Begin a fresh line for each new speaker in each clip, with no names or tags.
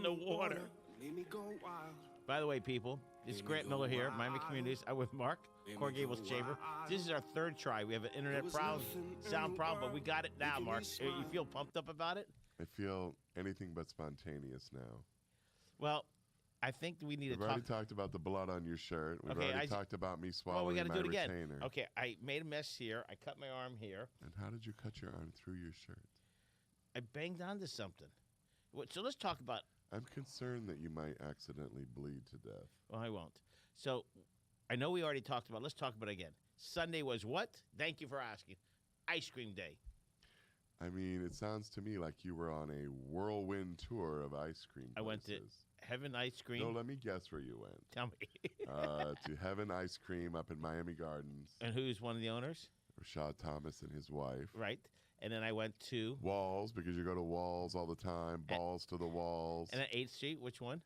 in the water. By the way, people, this is Grant Miller here, Miami Communities. I'm with Mark, Gables Chamber. This is our third try. We have an internet problem, sound problem, but we got it now, Mark. You feel pumped up about it?
I feel anything but spontaneous now.
Well, I think we need to talk.
We've already talked about the blood on your shirt. We've already talked about me swallowing my retainer. Well, we got to do it again.
Okay, I made a mess here. I cut my arm here.
And how did you cut your arm through your shirt?
I banged onto something. So let's talk about.
I'm concerned that you might accidentally bleed to death.
Well, I won't. So I know we already talked about it. Let's talk about it again. Sunday was what? Thank you for asking. Ice cream day.
I mean, it sounds to me like you were on a whirlwind tour of ice cream places.
I went to Heaven Ice Cream.
No, let me guess where you went.
Tell me.
To Heaven Ice Cream up in Miami Gardens.
And who's one of the owners?
Rashad Thomas and his wife.
Right. And then I went to
Walls, because you go to Walls all the time. Balls to the Walls.
And at 8th Street, which one?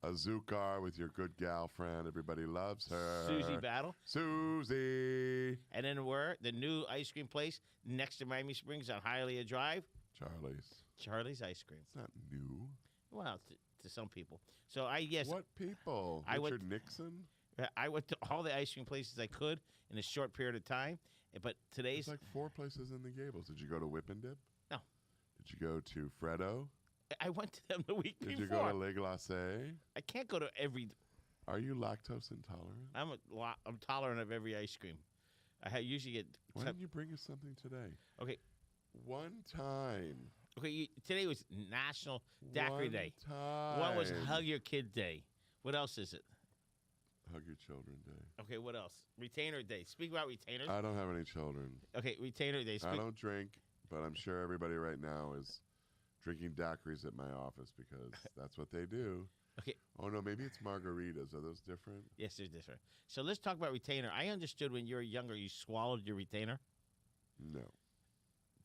Azúcar with your good gal friend. Everybody loves her.
Susie Battle.
Susie.
And then where? The new ice cream place next to Miami Springs on Hialeah Drive.
Charlie's.
Charlie's Ice Cream.
It's not new.
Well, to some people. So
What people? Richard Nixon?
I went to all the ice cream places I could in a short period of time. But today's...
There's like 4 places in the Gables. Did you go to Whip and Dip?
No.
Did you go to Freddo?
I went to them the week before.
Did you go to Le Glacé?
I can't go to every...
Are you lactose intolerant?
I'm tolerant of every ice cream. I usually get...
Why didn't you bring us something today?
Okay.
One time.
Okay, today was National Daiquiri Day.
One time.
One was Hug Your Kid Day. What else is it?
Hug Your Children Day.
Okay, what else? Retainer Day. Speak about retainers.
I don't have any children.
Okay, Retainer Day.
I don't drink, but I'm sure everybody right now is drinking daiquiris at my office because that's what they do.
Okay.
Oh, no, maybe it's margaritas. Are those different?
Yes, they're different. So let's talk about retainer. I understood when you were younger you swallowed your retainer.
No.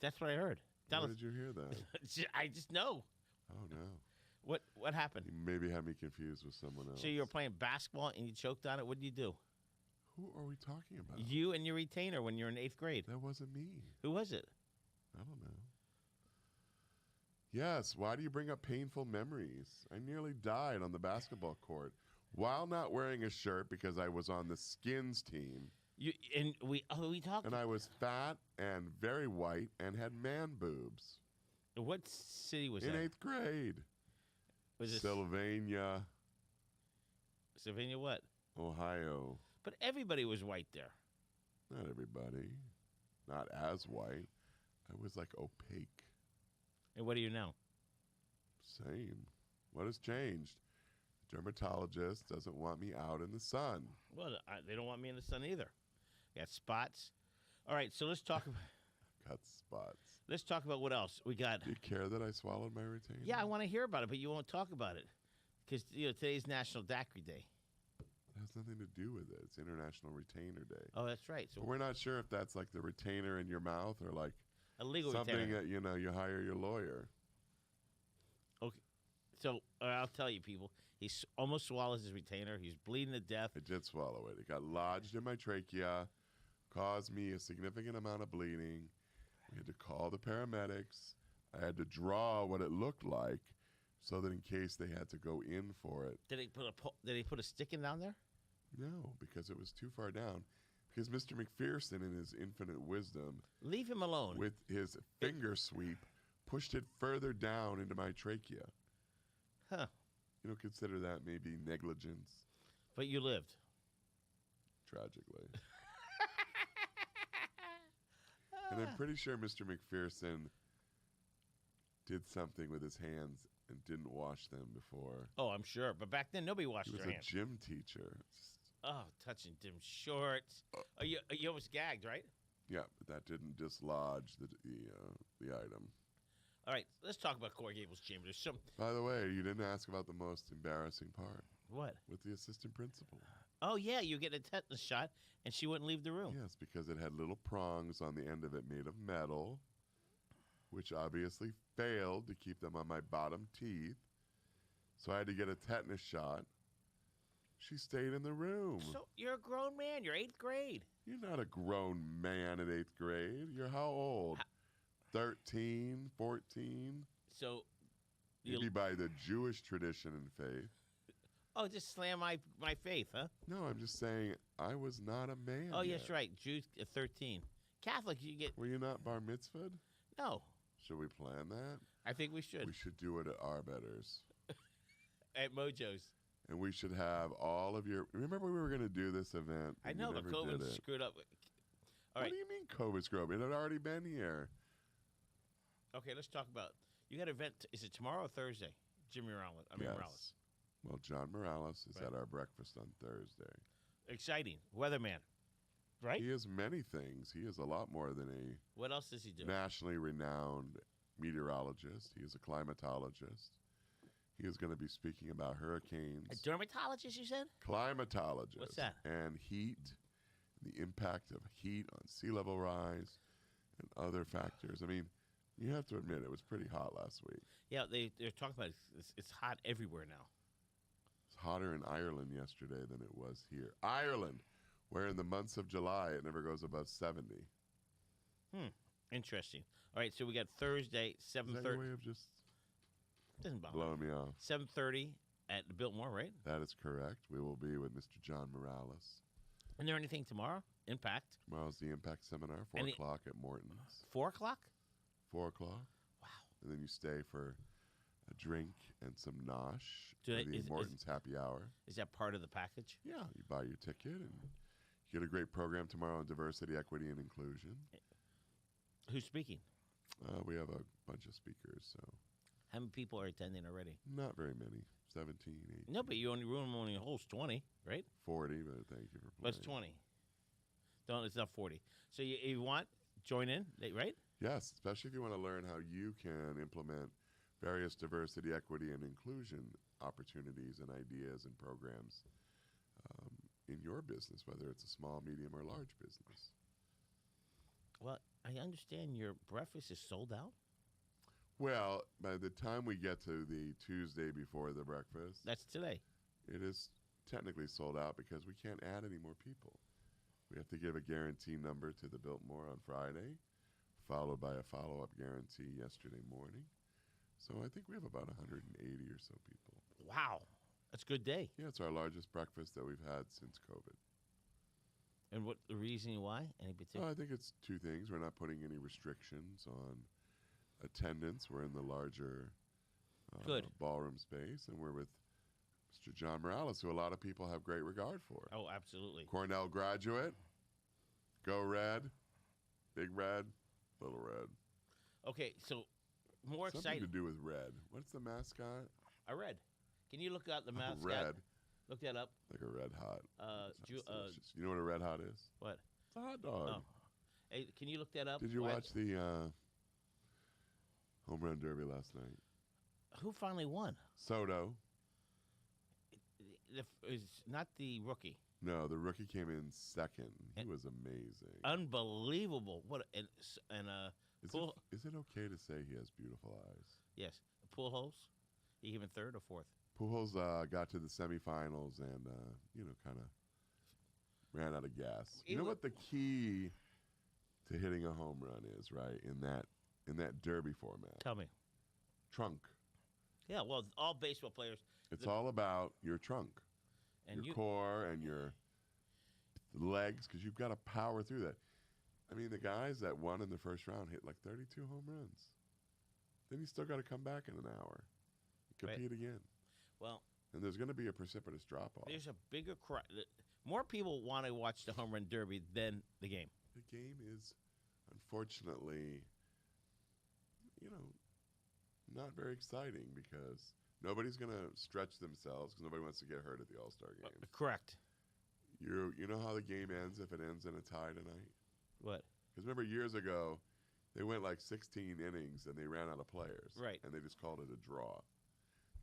That's what I heard.
How did you hear that?
I just know.
Oh, no.
What happened?
You maybe had me confused with someone else.
So you were playing basketball and you choked on it. What did you do?
Who are we talking about?
You and your retainer when you were in 8th grade.
That wasn't me.
Who was it?
I don't know. Yes, why do you bring up painful memories? I nearly died on the basketball court while not wearing a shirt because I was on the Skins team.
We talked.
And I was fat and very white and had man boobs.
What city was
that?
In
8th grade.
Was it
Sylvania?
Sylvania what?
Ohio.
But everybody was white there.
Not everybody. Not as white. I was like opaque.
And what are you now?
Same. What has changed? The dermatologist doesn't want me out in the sun.
Well, they don't want me in the sun either. Got spots. All right, so let's talk about...
Got spots.
Let's talk about what else we got.
Do you care that I swallowed my retainer?
Yeah, I want to hear about it, but you won't talk about it because today's National Daiquiri Day.
It has nothing to do with it. It's International Retainer Day.
Oh, that's right. So
but we're not sure if that's like the retainer in your mouth or like
a legal
something
retainer.
That you hire your lawyer.
Okay, so I'll tell you, people. He almost swallows his retainer. He's bleeding to death.
I did swallow it. It got lodged in my trachea, caused me a significant amount of bleeding. We had to call the paramedics. I had to draw what it looked like so that in case they had to go in for it.
Did he put a stick in down there?
No, because it was too far down. Because Mr. McPherson, in his infinite wisdom,
leave him alone.
With his finger sweep, pushed it further down into my trachea.
Huh.
You don't consider that maybe negligence?
But you lived.
Tragically. And I'm pretty sure Mr. McPherson did something with his hands and didn't wash them before.
Oh, I'm sure. But back then, nobody washed their hands.
He was a gym teacher.
Oh, touching them shorts. Oh, you almost gagged, right?
Yeah, but that didn't dislodge the item.
All right, let's talk about Gables Chamber.
By the way, you didn't ask about the most embarrassing part.
What?
With the assistant principal.
Oh, yeah, you get a tetanus shot, and she wouldn't leave the room.
Yes, because it had little prongs on the end of it made of metal, which obviously failed to keep them on my bottom teeth. So I had to get a tetanus shot. She stayed in the room.
So you're a grown man. You're 8th grade.
You're not a grown man at 8th grade. You're how old? 13, 14?
So
Maybe by the Jewish tradition and faith.
Oh, just slam my faith, huh?
No, I'm just saying I was not a man.
Oh,
yet.
yes, right. Jews at 13. Catholic, you get.
Were you not bar mitzvahed?
No.
Should we plan that?
I think we should.
We should do it at our betters.
At Mojo's.
And we should have all of your. Remember, we were going to do this event.
I know, but COVID screwed up. All right.
What do you mean COVID screwed up? It had already been here.
Okay, let's talk about. You got an event. Is it tomorrow or Thursday? Jimmy Morales. Morales.
Well, John Morales is at our breakfast on Thursday.
Exciting. Weatherman. Right?
He is many things. He is a lot more than a.
What else does he do?
Nationally renowned meteorologist. He is a climatologist. He is going to be speaking about hurricanes.
A dermatologist, you said?
Climatologist.
What's that?
And heat, the impact of heat on sea level rise, and other factors. I mean, you have to admit it was pretty hot last week.
Yeah, they're talking about it's hot everywhere now.
It's hotter in Ireland yesterday than it was here. Ireland, where in the months of July it never goes above 70.
Interesting. All right, so we got Thursday, 7:30.
Is that your way of just
Doesn't bother
blowing me off?
7:30 at the Biltmore, right?
That is correct. We will be with Mr. John Morales.
Isn't there anything tomorrow? Impact?
Tomorrow's the Impact Seminar, 4 o'clock at Morton's.
4 o'clock?
4 o'clock.
Wow.
And then you stay for a drink and some nosh for the Morton's happy hour.
Is that part of the package?
Yeah. You buy your ticket and you get a great program tomorrow on diversity, equity, and inclusion.
Who's speaking?
We have a bunch of speakers, so.
How many people are attending already?
Not very many. 17, 18.
No, but you only holds 20, right?
40, but thank you for playing.
But it's 20. Don't, it's not 40. So you want, join in, right?
Yes, especially if you want to learn how you can implement various diversity, equity, and inclusion opportunities and ideas and programs in your business, whether it's a small, medium, or large business.
Well, I understand your breakfast is sold out.
Well, by the time we get to the Tuesday before the breakfast,
That's today.
it is technically sold out because we can't add any more people. We have to give a guarantee number to the Biltmore on Friday, followed by a follow-up guarantee yesterday morning. So I think we have about 180 or so people.
Wow. That's a good day.
Yeah, it's our largest breakfast that we've had since COVID.
And what the reason why? Any particular?
Well, I think it's two things. We're not putting any restrictions on attendance. We're in the larger ballroom space, and we're with Mr. John Morales, who a lot of people have great regard for.
Oh, absolutely.
Cornell graduate. Go Red. Big Red. Little Red.
Okay, so more
Something
exciting.
to do with red. What's the mascot?
A red. Can you look out the mascot?
Red.
Look that up.
Like a red hot.
Sounds
delicious. You know what a red hot is?
What?
It's a hot dog.
Oh. Hey, can you look that up?
Did you watch the home run derby last night?
Who finally won?
Soto.
It's not the rookie.
No, the rookie came in second. He was amazing.
Unbelievable. What and
is it okay to say he has beautiful eyes?
Yes. Pujols. He came in third or fourth.
Pujols got to the semifinals and kind of ran out of gas. You know what the key to hitting a home run is, right? In that derby format.
Tell me.
Trunk.
Yeah, well, all baseball players.
It's all about your trunk, and your core, and your legs, because you've got to power through that. I mean, the guys that won in the first round hit like 32 home runs. Then you still got to come back in an hour, compete again.
Well,
and there's going to be a precipitous drop off.
There's a bigger crowd. More people want to watch the home run derby than the game.
The game is, unfortunately, not very exciting because nobody's going to stretch themselves because nobody wants to get hurt at the All-Star game.
Correct.
You know how the game ends if it ends in a tie tonight?
What?
Because remember years ago, they went like 16 innings and they ran out of players.
Right.
And they just called it a draw.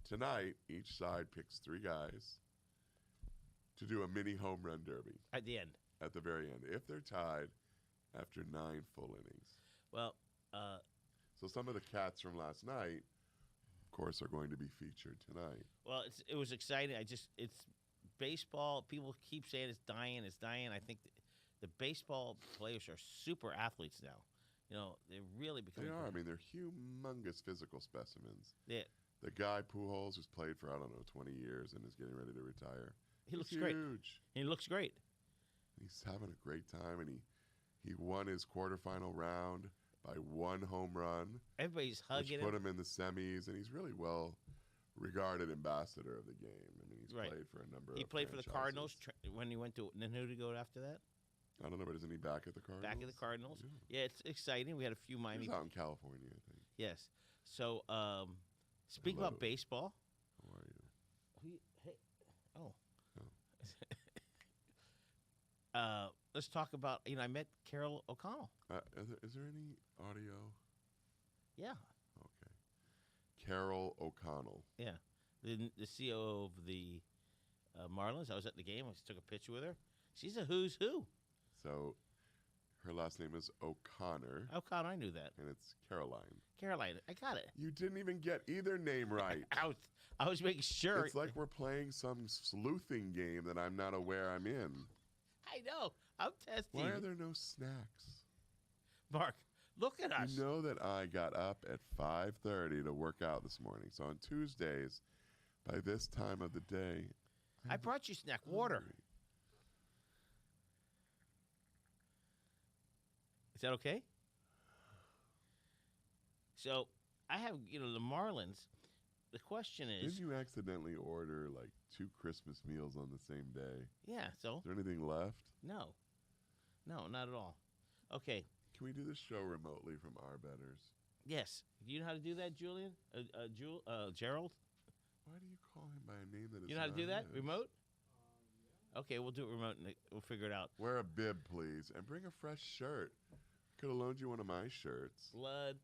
Tonight, each side picks 3 guys to do a mini home run derby.
At the end.
At the very end. If they're tied after 9 full innings.
Well,
so some of the cats from last night, of course, are going to be featured tonight.
Well, it was exciting. It's baseball. People keep saying it's dying. It's dying. I think the baseball players are super athletes now. They're really becoming.
They are. I mean, they're humongous physical specimens.
Yeah.
The guy Pujols, who's played for, 20 years and is getting ready to retire.
He looks great.
Huge.
He looks great.
He's having a great time, and he won his quarterfinal round by 1 home run.
Everybody's hugging
which put him in the semis, and he's really well-regarded ambassador of the game. I mean, he's played for a number of
He played for the Cardinals
franchises.
when he went to – and then who did he go after that?
I don't know, but isn't he back at the Cardinals?
Back at the Cardinals. Yeah, it's exciting. We had a few Miami.
He's out in California, I think.
Yes. So, speaking about baseball.
How are you?
Let's talk about, I met Carol O'Connell.
Is there any audio?
Yeah.
Okay. Carol O'Connell.
Yeah. The CEO of the Marlins. I was at the game. I took a picture with her. She's a who's who.
So her last name is O'Connor.
O'Connor, I knew that.
And it's Caroline.
Caroline, I got it.
You didn't even get either name right.
I was making sure.
It's like we're playing some sleuthing game that I'm not aware I'm in.
I know. I'm testing.
Why are there no snacks?
Mark, look at us.
You know that I got up at 5:30 to work out this morning. So on Tuesdays, by this time of the day,
I brought you snack water. Is that okay? So I have, the Marlins. The question is.
Didn't you accidentally order like 2 Christmas meals on the same day?
Yeah, so.
Is there anything left?
No. No, not at all. Okay.
Can we do this show remotely from our betters?
Yes. Do you know how to do that, Julian? Gerald?
Why do you call him by a name that is
You know how to do that?
his?
Remote? Okay, we'll do it remote and we'll figure it out.
Wear a bib, please, and bring a fresh shirt. Could have loaned you one of my shirts.
Blood.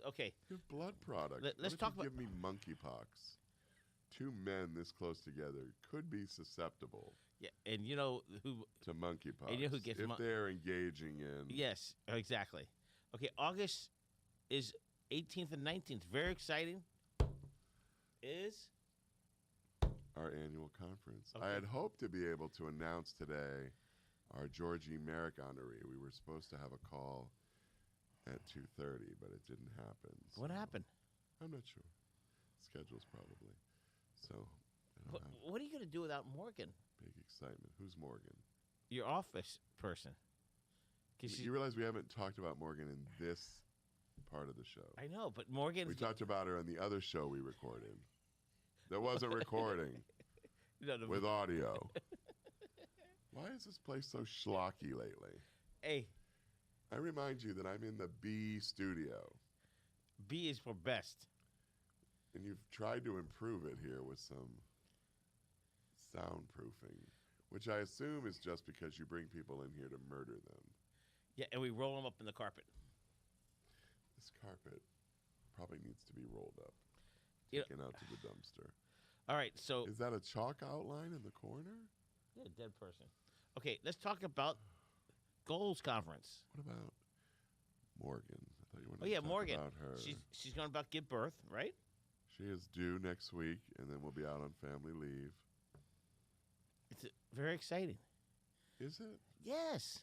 Okay.
You have blood products.
Let's talk about.
Give me monkeypox. 2 men this close together could be susceptible.
Yeah, and you know who
to monkeypox.
And you know who gets
if they're engaging in.
Yes, exactly. Okay, August is 18th and 19th. Very exciting. Is
our annual conference.
Okay.
I had hoped to be able to announce today our Georgie Merrick honoree. We were supposed to have a call at 2:30, but it didn't happen. So
what happened?
I'm not sure. Schedules probably. So.
What are you going to do without Morgan?
Big excitement. Who's Morgan?
Your office person.
You realize we haven't talked about Morgan in this part of the show.
I know, but Morgan.
We talked about her on the other show we recorded. That wasn't recording. With audio. Why is this place so schlocky lately?
Hey.
I remind you that I'm in the B studio.
B is for best.
And you've tried to improve it here with some soundproofing, which I assume is just because you bring people in here to murder them.
Yeah, and we roll them up in the carpet.
This carpet probably needs to be rolled up, taken out to the dumpster.
All right, so...
Is that a chalk outline in the corner?
Yeah, dead person. Okay, let's talk about goals conference.
What about Morgan? I thought you wanted
to talk
Morgan. About her.
She's going to give birth, right?
She is due next week, and then we'll be out on family leave.
It's very exciting.
Is it?
Yes.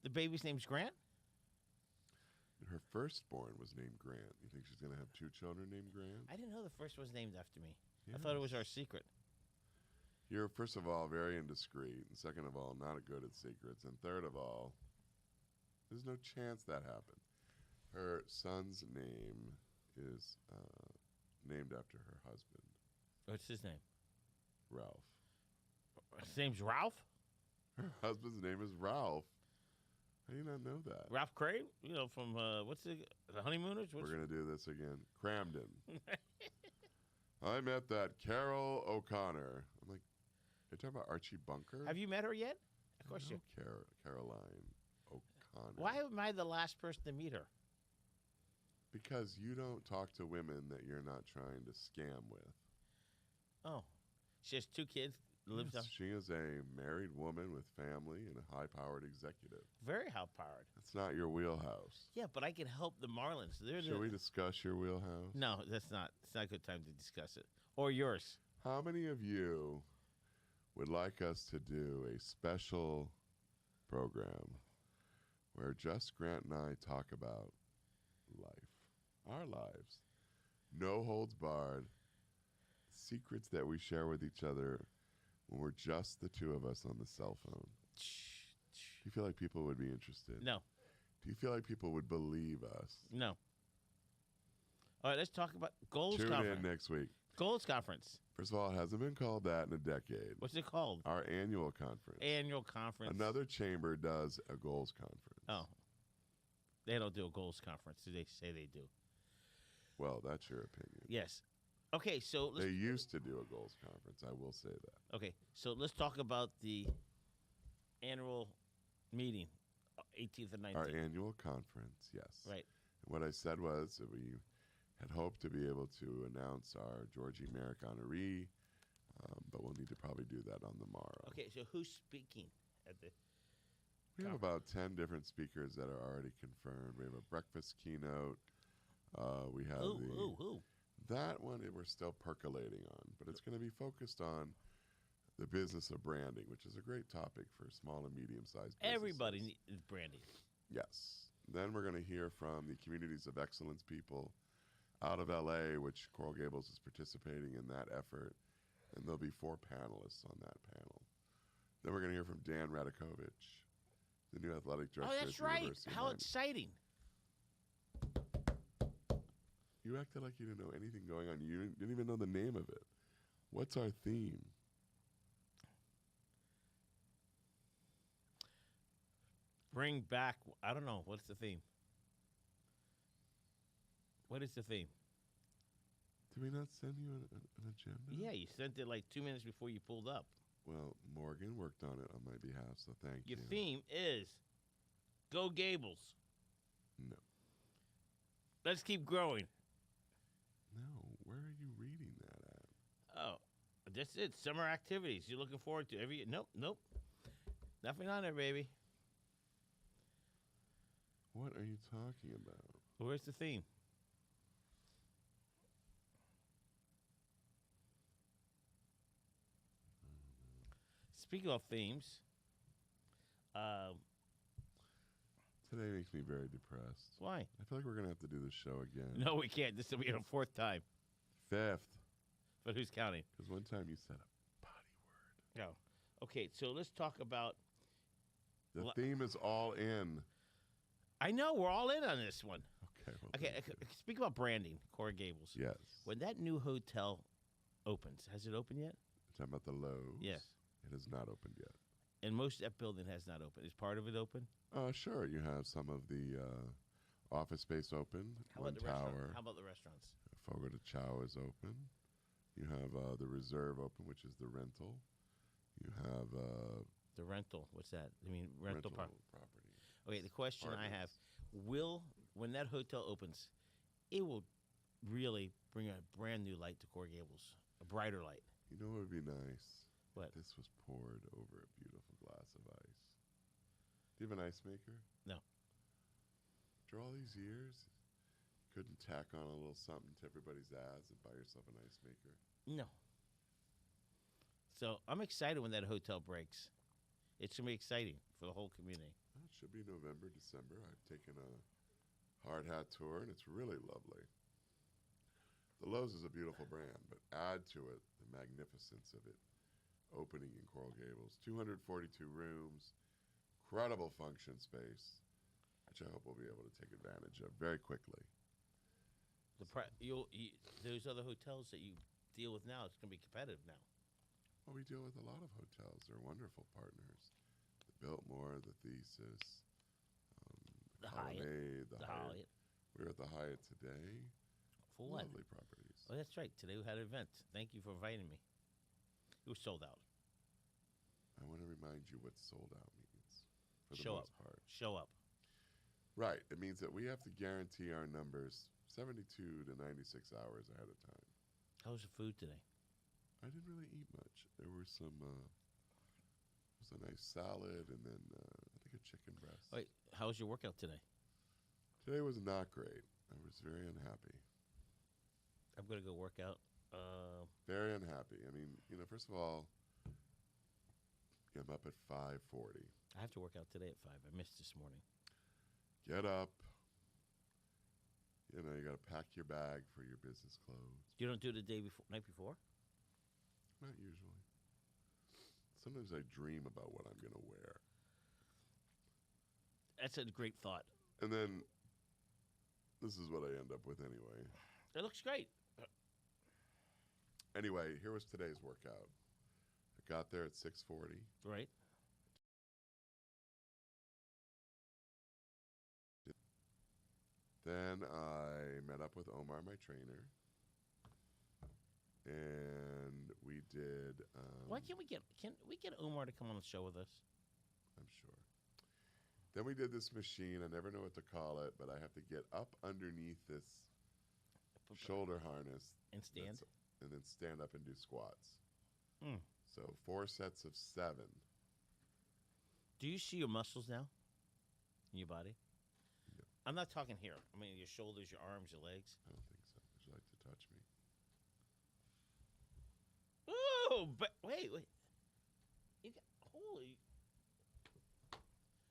The baby's name's Grant?
Her firstborn was named Grant. You think she's going to have 2 children named Grant?
I didn't know the first was named after me.
Yes.
I thought it was our secret.
You're, first of all, very indiscreet. And second of all, not good at secrets. And third of all, there's no chance that happened. Her son's name is named after her husband.
What's his name?
Ralph.
His name's Ralph?
Her husband's name is Ralph. How do you not know that?
Ralph Crane? From, the Honeymooners?
We're going to do this again. Cramden. I met that Carol O'Connor. I'm like, you're talking about Archie Bunker?
Have you met her yet? Of course you.
Caroline O'Connor.
Why am I the last person to meet her?
Because you don't talk to women that you're not trying to scam with.
Oh. She has 2 kids.
Yes, she is a married woman with family and a high-powered executive.
Very high-powered.
That's not your wheelhouse.
Yeah, but I can help the Marlins.
Should we discuss your wheelhouse?
No, that's not. It's not a good time to discuss it. Or yours.
How many of you would like us to do a special program where just Grant and I talk about life, our lives, no holds barred, secrets that we share with each other when we're just the two of us on the cell phone. Do you feel like people would be interested?
No.
Do you feel like people would believe us?
No. All right, let's talk about Goals
Tune
Conference.
in next week.
Goals Conference.
First of all, it hasn't been called that in a decade.
What's it called?
Our annual conference.
Annual Conference.
Another chamber does a goals conference.
Oh. They don't do a Goals Conference. They say they do.
Well, that's your opinion.
Yes. Okay, so
they used to do a goals conference. I will say that.
Okay, so let's talk about the annual meeting, 18th and 19th.
Our annual conference, yes.
Right.
And what I said was that we had hoped to be able to announce our Georgie Merrick honoree, but we'll need to probably do that on the morrow.
Okay, so who's speaking at the
We have about 10 different speakers that are already confirmed. We have a breakfast keynote. We have that one we're still percolating on, but it's going to be focused on the business of branding, which is a great topic for small and medium-sized businesses.
Everybody is branding.
Yes. Then we're going to hear from the Communities of Excellence people out of L.A., which Coral Gables is participating in that effort, and there'll be 4 panelists on that panel. Then we're going to hear from Dan Radakovich, the new athletic director
at the University of Miami. How exciting.
You acted like you didn't know anything going on. You didn't even know the name of it. What's our theme?
Bring back, I don't know, what's the theme? What is the theme?
Did we not send you an agenda?
Yeah, you sent it like 2 minutes before you pulled up.
Well, Morgan worked on it on my behalf, so thank you.
Your theme is Go Gables.
No.
Let's keep growing.
No, where are you reading that at?
Oh, that's it. Summer activities you're looking forward to every year. Nope. Nothing on there, baby.
What are you talking about?
Where's the theme? Speaking of themes,
today makes me very depressed.
Why?
I feel like we're going to have to do this show again.
No, we can't. This will be our 4th time.
5th.
But who's counting?
Because one time you said a potty word.
No. Okay, so let's talk about...
The theme is all in.
I know. We're all in on this one.
Okay. Well,
okay, speak about branding, Coral Gables.
Yes.
When that new hotel opens, has it opened yet?
You're talking about the Lowe's?
Yes.
It has not opened yet.
And most of that building has not opened. Is part of it open?
Sure. You have some of the office space open.
How about the restaurant? How about the restaurants?
Fogo de Chao is open. You have the Reserve open, which is the rental. You have...
the rental. What's that? I mean, rental property. Okay, the question I have, when that hotel opens, it will really bring a brand new light to Coral Gables, a brighter light.
You know what would be nice?
What?
This was poured over a beautiful glass of ice. Do you have an ice maker?
No.
After all these years, you couldn't tack on a little something to everybody's ads and buy yourself an ice maker?
No. So I'm excited when that hotel breaks. It's going to be exciting for the whole community.
Well, it should be November, December. I've taken a hard hat tour, and it's really lovely. The Lowe's is a beautiful brand, but add to it the magnificence of it opening in Coral Gables. 242 rooms, incredible function space, which I hope we'll be able to take advantage of very quickly.
Those other hotels that you deal with now, it's going to be competitive now.
Well, we deal with a lot of hotels. They're wonderful partners. The Biltmore, the Thesis,
the Hyatt.
The Hyatt. We were at the Hyatt today.
For what?
Lovely properties.
Oh, that's right. Today we had an event. Thank you for inviting me. It was sold out.
I want to remind you what sold out means. For the
Show
most
up.
part.
Show up.
Right. It means that we have to guarantee our numbers 72 to 96 hours ahead of time.
How was the food today?
I didn't really eat much. There were some, it was a nice salad and then I think a chicken breast.
Wait, how was your workout today?
Today was not great. I was very unhappy.
I'm going to go work out.
Very unhappy. I mean, first of all, I'm up at 5:40.
I have to work out today at 5. I missed this morning.
Get up. You got to pack your bag for your business clothes.
You don't do it the night before?
Sometimes I dream about what I'm going to wear.
That's a great thought.
And then this is what I end up with anyway.
It looks great.
Anyway, here was today's workout. I got there at 6:40.
Right.
Then I met up with Omar, my trainer, and we did.
Why can't we get Omar to come on the show with us?
I'm sure. Then we did this machine. I never know what to call it, but I have to get up underneath this shoulder harness
And stand.
and then stand up and do squats.
Mm.
So 4 sets of 7.
Do you see your muscles now in your body?
Yeah.
I'm not talking here. I mean, your shoulders, your arms, your legs.
I don't think so. Would you like to touch me?
Ooh, but wait. You got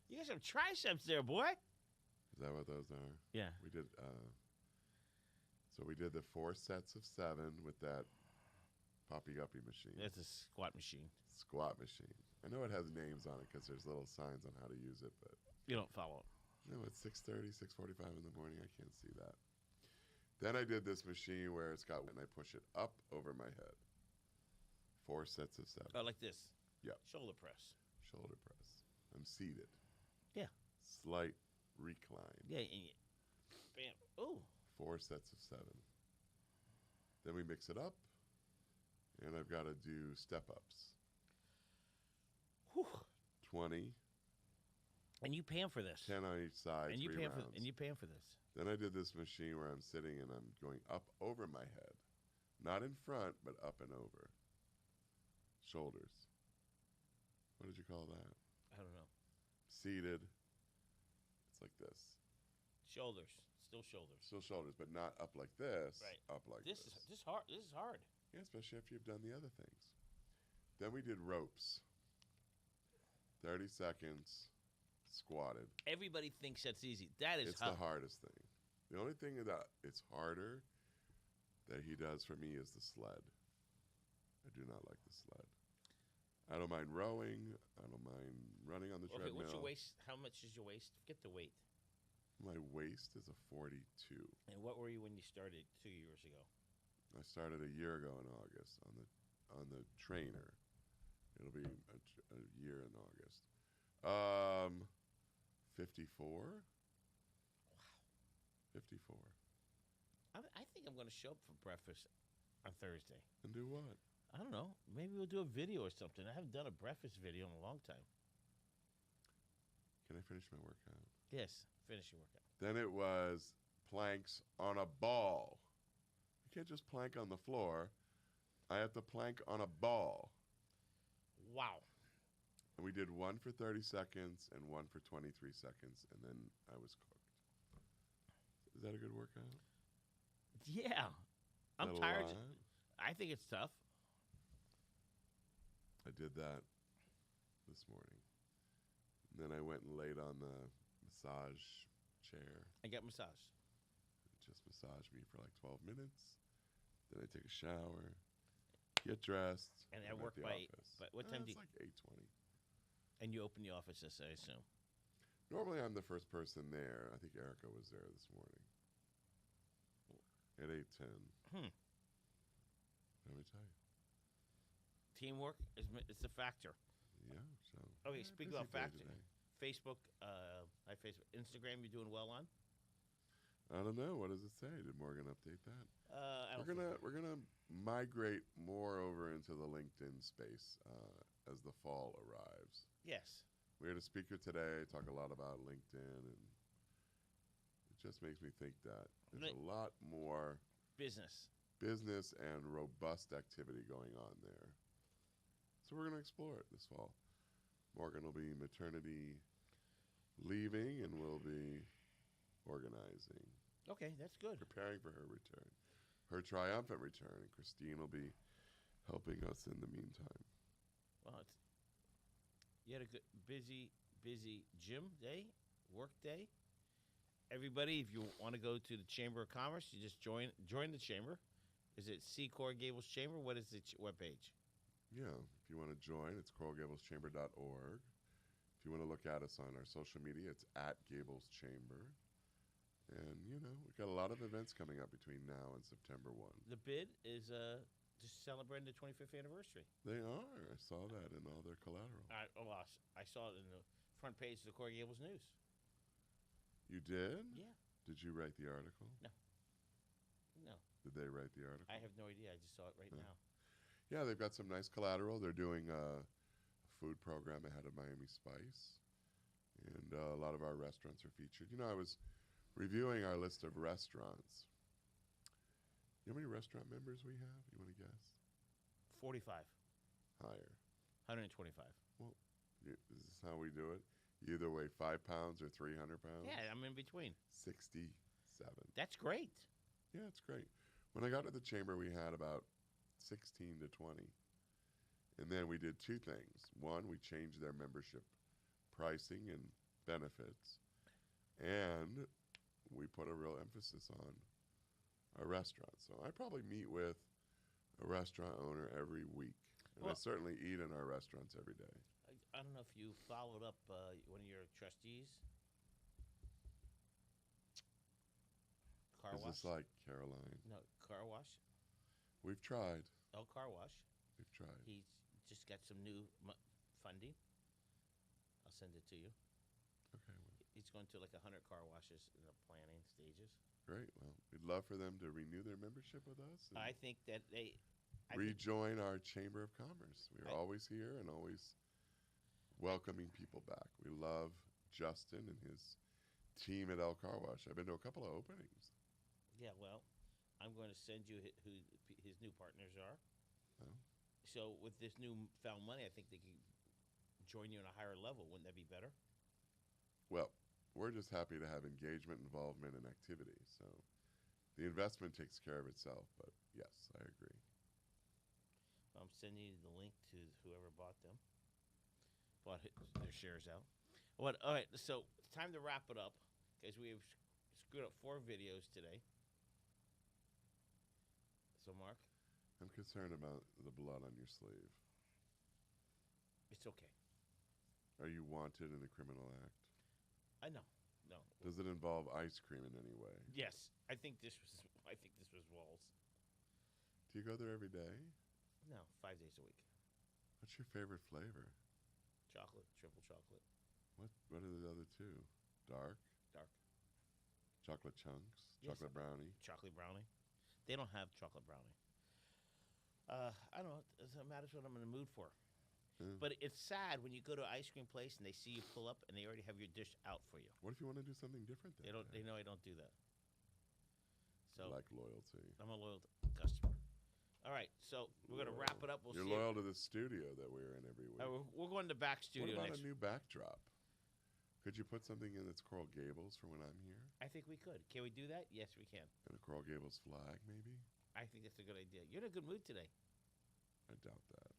You got some triceps there, boy.
Is that what those are?
Yeah.
We did. So we did the 4 sets of 7 with that poppy uppy machine.
That's a squat machine.
Squat machine. I know it has names on it because there's little signs on how to use it, but
You don't follow it.
no, it's 6:30, 6:45 in the morning. I can't see that. Then I did this machine where it's got, and I push it up over my head. 4 sets of 7.
Oh, like this.
Yep.
Shoulder press.
Shoulder press. I'm seated.
Yeah.
Slight recline.
Yeah. And bam. Ooh.
4 sets of 7. Then we mix it up, and I've got to do step-ups.
Whew.
20.
And you pay him for this.
10 on each side,
And you
3
pay him
rounds.
for. And you pay him for this.
Then I did this machine where I'm sitting and I'm going up over my head. Not in front, but up and over. Shoulders. What did you call that?
I don't know.
Seated. It's like this.
Shoulders. Still shoulders.
Still shoulders, but not up like this.
Right.
Up like this.
This hard. This is hard.
Yeah, especially after you've done the other things. Then we did ropes. 30 seconds, squatted.
Everybody thinks that's easy. That is
It's the hardest thing. The only thing that it's harder that he does for me is the sled. I do not like the sled. I don't mind rowing. I don't mind running on the
Okay,
treadmill.
what's your waist? How much is your waist? Get the weight.
My waist is a 42.
And what were you when you started 2 years ago?
I started a year ago in August on the trainer. It'll be a year in August. 54. Wow. 54.
I think I'm going to show up for breakfast on Thursday.
And do what?
I don't know. Maybe we'll do a video or something. I haven't done a breakfast video in a long time.
Can I finish my workout?
Yes, finish your workout.
Then it was planks on a ball. You can't just plank on the floor. I have to plank on a ball.
Wow.
And we did one for 30 seconds and one for 23 seconds, and then I was cooked. Is that a good workout?
Yeah. I'm
Is that a
tired.
lot?
I think it's tough.
I did that this morning. And then I went and laid on the massage chair.
I got massage.
It just massaged me for like 12 minutes. Then I take a shower, get dressed,
And I
I'm
work
at the
by
office.
but what time do
It's
you,
like 8:20.
and you open the office, I assume.
Normally I'm the first person there. I think Erica was there this morning at 8:10. Let me tell you.
Teamwork it's a factor.
Yeah. So.
Okay,
yeah,
speaking
busy
about
day
factor,
today.
Facebook, Facebook, Instagram, you doing well on?
I don't know. What does it say? Did Morgan update that?
I don't
We're gonna migrate more over into the LinkedIn space as the fall arrives.
Yes.
We had a speaker today talk a lot about LinkedIn, and it just makes me think that there's a lot more
Business.
and robust activity going on there. So we're going to explore it this fall. Morgan will be maternity leaving, and we'll be organizing,
Okay, that's good.
preparing for her return, her triumphant return, and Christine will be helping us in the meantime.
Well, you had a good, busy gym day, work day. Everybody, if you want to go to the Chamber of Commerce, you just join the chamber. Is it Gables Chamber? What is the webpage?
Yeah, if you want to join, it's coralgableschamber.org. If you want to look at us on our social media, it's at Gables Chamber. And, you know, we've got a lot of events coming up between now and September 1.
The bid is just celebrating the 25th anniversary.
They are. I saw that in all their collateral.
I saw it in the front page of the Coral Gables News.
You did?
Yeah.
Did you write the article?
No.
Did they write the article?
I have no idea. I just saw it right now.
Yeah, they've got some nice collateral. They're doing a food program ahead of Miami Spice. And a lot of our restaurants are featured. You know, I was reviewing our list of restaurants. You know how many restaurant members we have? You want to guess?
45.
Higher.
125.
Well, is this how we do it? You either weigh 5 pounds or 300 pounds?
Yeah, I'm in between.
67.
That's great.
Yeah, it's great. When I got to the chamber, we had about 16 to 20. And then we did two things. One, we changed their membership pricing and benefits. And we put a real emphasis on our restaurants. So I probably meet with a restaurant owner every week. And I certainly eat in our restaurants every day.
I don't know if you followed up one of your trustees. Car
Is
wash?
this like Caroline?
No, car wash.
We've tried.
Car wash.
We've tried.
He's just got some new funding. I'll send it to you.
Okay. Well,
He's going to like 100 car washes in the planning stages.
great. Well, we'd love for them to renew their membership with us. And
I think that they
rejoin our Chamber of Commerce. We're always here and always welcoming people back. We love Justin and his team at El Car Wash. I've been to a couple of openings.
Yeah, well, I'm going to send you who his new partners are.
Oh.
So with this new found money, I think they can join you on a higher level. Wouldn't that be better?
Well, we're just happy to have engagement, involvement, and activity. So the investment takes care of itself. But yes, I agree.
I'm sending you the link to whoever bought them. Bought their shares out. What? All right, so it's time to wrap it up because we've screwed up 4 videos today. So, Mark?
I'm concerned about the blood on your sleeve.
It's okay.
Are you wanted in a criminal act?
I know. No.
Does it involve ice cream in any way?
Yes, I think this was Walls.
Do you go there every day?
No, 5 days a week.
What's your favorite flavor?
Chocolate, triple chocolate.
What are the other two? Dark?
Dark.
Chocolate chunks?
Yes.
Chocolate brownie?
Chocolate brownie. They don't have chocolate brownie. I don't know. It matters what I'm in the mood for.
Yeah.
But it's sad when you go to an ice cream place and they see you pull up and they already have your dish out for you.
What if you want to do something different?
They don't. They know I don't do that. So
like loyalty.
I'm a loyal customer. All right, so we're gonna wrap it up. We'll
You're
see.
loyal to the studio that we're in every week.
We're going to back studio
What about
next.
a new backdrop? Could you put something in that's Coral Gables for when I'm here?
I think we could. Can we do that? Yes, we can.
And a Coral Gables flag, maybe?
I think that's a good idea. You're in a good mood today.
I doubt that.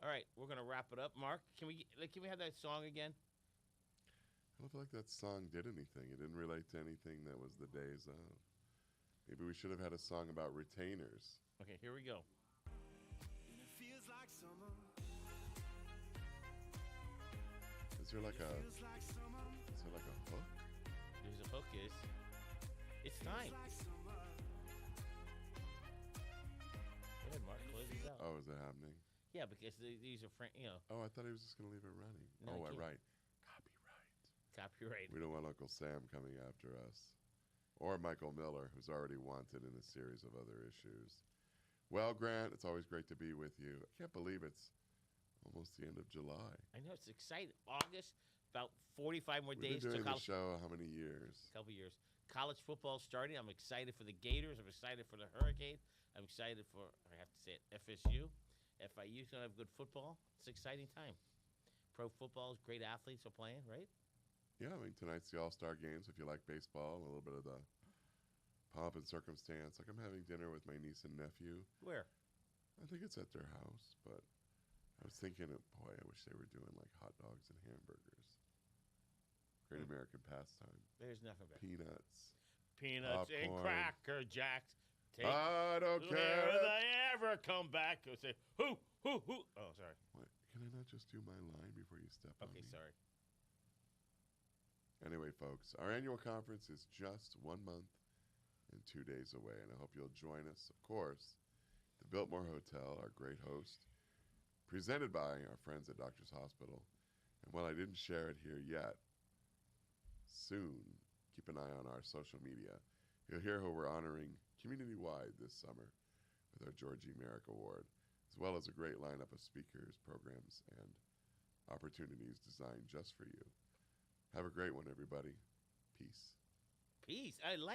All right, we're gonna wrap it up. Mark, can we have that song again?
I don't feel like that song did anything. It didn't relate to anything that was the days of. Maybe we should have had a song about retainers.
Okay, here we go.
And it feels like summer.
Is there like a
Feels like summer.
hook?
There's a hook. It's time.
Like summer.
Go ahead, Mark. Close this out.
Oh, is it happening?
Yeah, because these are
Oh, I thought he was just going to leave it running.
No,
oh,
I can't.
right. Copyright.
Copyright.
We don't want Uncle Sam coming after us. Or Michael Miller, who's already wanted in a series of other issues. Well, Grant, it's always great to be with you. I can't believe it's almost the end of July.
I know, it's exciting. August, about 45 more
We've
days
been
to
doing the
college.
show how many years?
A couple years. College football starting. I'm excited for the Gators. I'm excited for the Hurricane. I'm excited for, I have to say it, FSU. FIU's going to have good football. It's an exciting time. Pro football is great athletes are playing, right?
Yeah, I mean, tonight's the All-Star Games. If you like baseball, a little bit of the pomp and circumstance. Like I'm having dinner with my niece and nephew.
Where?
I think it's at their house, but I was thinking, boy, I wish they were doing like hot dogs and hamburgers. Great American pastime.
There's nothing better.
Peanuts.
Peanuts and
popcorn.
Cracker Jacks. Take
I don't
Will
care.
I ever come back? Go say, who? Oh, sorry.
What? Can I not just do my line before you step on me?
Okay, sorry.
Anyway, folks, our annual conference is just 1 month and 2 days away, and I hope you'll join us, of course, the Biltmore Hotel, our great host, presented by our friends at Doctors Hospital. And while I didn't share it here yet, soon, keep an eye on our social media. You'll hear who we're honoring community-wide this summer with our Georgie Merrick Award, as well as a great lineup of speakers, programs, and opportunities designed just for you. Have a great one, everybody. Peace.
Peace. I like